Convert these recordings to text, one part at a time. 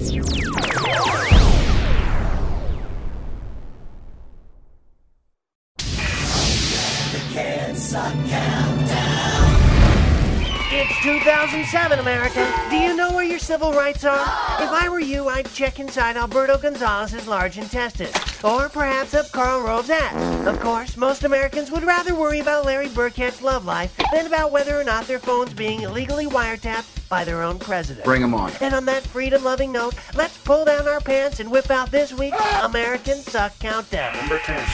It's 2007, America. Do you know where your civil rights are? If I were you, I'd check inside Alberto Gonzalez's large intestine. Or perhaps up Karl Rove's ass. Of course, most Americans would rather worry about Larry Burkett's love life than about whether or not their phone's being illegally wiretapped by their own president. Bring 'em on. And on that freedom-loving note, let's pull down our pants and whip out this week's American Suck Countdown. Number 10.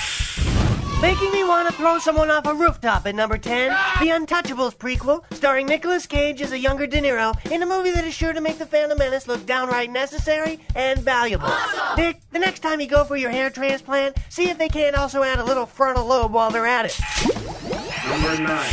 Making me want to throw someone off a rooftop at number 10, The Untouchables prequel, starring Nicolas Cage as a younger De Niro in a movie that is sure to make the Phantom Menace look downright necessary and valuable. Awesome. Nick, the next time you go for your hair transplant, see if they can't also add a little frontal lobe while they're at it. Number 9.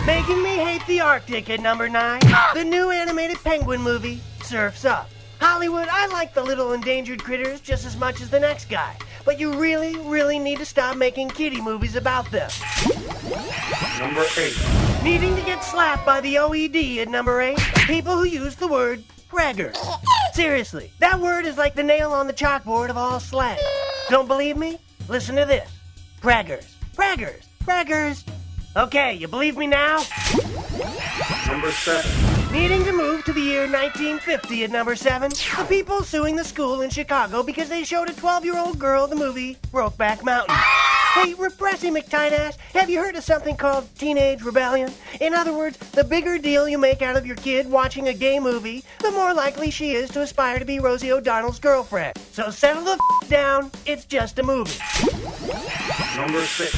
Making me hate the Arctic at number 9, the new animated penguin movie, Surf's Up. Hollywood, I like the little endangered critters just as much as the next guy, but you really, really need to stop making kiddie movies about them. Number 8. Needing to get slapped by the OED at number 8, people who use the word braggers. Seriously, that word is like the nail on the chalkboard of all slang. Don't believe me? Listen to this. Braggers, braggers, braggers. Okay, you believe me now? Number 7. Needing to move to the year 1950 at number 7, the people suing the school in Chicago because they showed a 12-year-old girl the movie Brokeback Mountain. Hey, Repressy McTightAss, have you heard of something called teenage rebellion? In other words, the bigger deal you make out of your kid watching a gay movie, the more likely she is to aspire to be Rosie O'Donnell's girlfriend. So settle the down, it's just a movie. Number 6.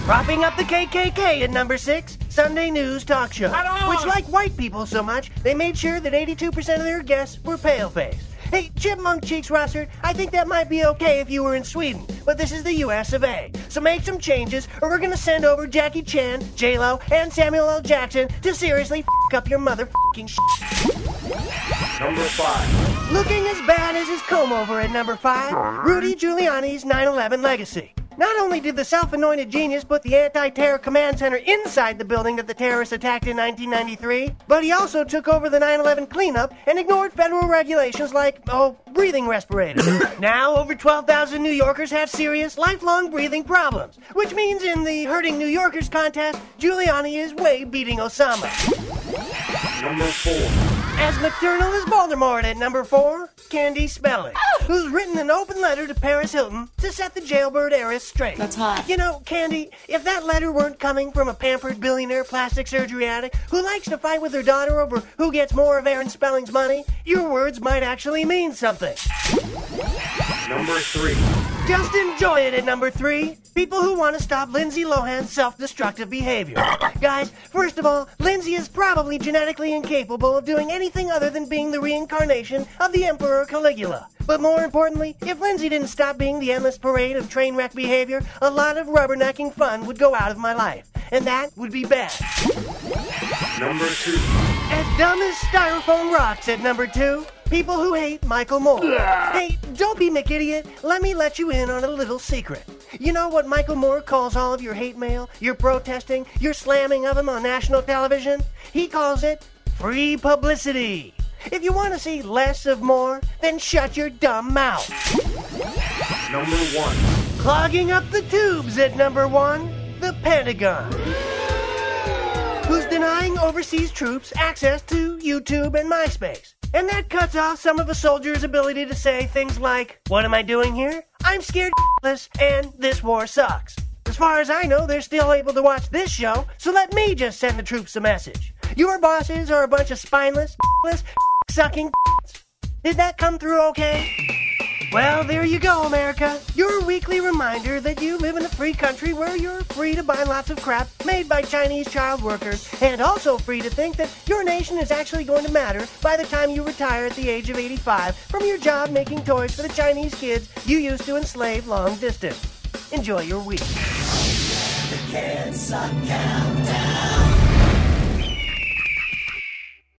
Propping up the KKK at number 6, Sunday News Talk Show. Which, like white people so much, they made sure that 82% of their guests were pale-faced. Hey, Chipmunk Cheeks Russert, I think that might be okay if you were in Sweden, but this is the US of A. So make some changes, or we're gonna send over Jackie Chan, J-Lo, and Samuel L. Jackson to seriously up your motherfucking shit. Number 5. Looking as bad as his comb-over at number 5, Rudy Giuliani's 9/11 legacy. Not only did the self-anointed genius put the anti-terror command center inside the building that the terrorists attacked in 1993, but he also took over the 9/11 cleanup and ignored federal regulations like, breathing respirators. Now, over 12,000 New Yorkers have serious, lifelong breathing problems, which means in the Hurting New Yorkers contest, Giuliani is way beating Osama. Number 4. As nocturnal as Voldemort at number 4, Candy Spelling, who's written an open letter to Paris Hilton to set the jailbird heiress straight. That's hot. You know, Candy, if that letter weren't coming from a pampered billionaire plastic surgery addict who likes to fight with her daughter over who gets more of Aaron Spelling's money, your words might actually mean something. Number 3. Just enjoy it at number 3. People who want to stop Lindsay Lohan's self-destructive behavior. Guys, first of all, Lindsay is probably genetically incapable of doing anything other than being the reincarnation of the Emperor Caligula. But more importantly, if Lindsay didn't stop being the endless parade of train wreck behavior, a lot of rubbernecking fun would go out of my life. And that would be bad. Number 2. As dumb as styrofoam rocks at number 2, people who hate Michael Moore. Hey, don't be McIdiot. Let me let you in on a little secret. You know what Michael Moore calls all of your hate mail, your protesting, your slamming of him on national television? He calls it free publicity. If you want to see less of Moore, then shut your dumb mouth. Number 1. Clogging up the tubes at number 1, the Pentagon, who's denying overseas troops access to YouTube and MySpace. And that cuts off some of a soldier's ability to say things like, what am I doing here? I'm scared shitless, and this war sucks. As far as I know, they're still able to watch this show, so let me just send the troops a message. Your bosses are a bunch of spineless, sucking. Did that come through okay? Well, there you go, America. Your weekly reminder that you live in a free country where you're free to buy lots of crap made by Chinese child workers, and also free to think that your nation is actually going to matter by the time you retire at the age of 85 from your job making toys for the Chinese kids you used to enslave long distance. Enjoy your week. The Can't Suck Countdown.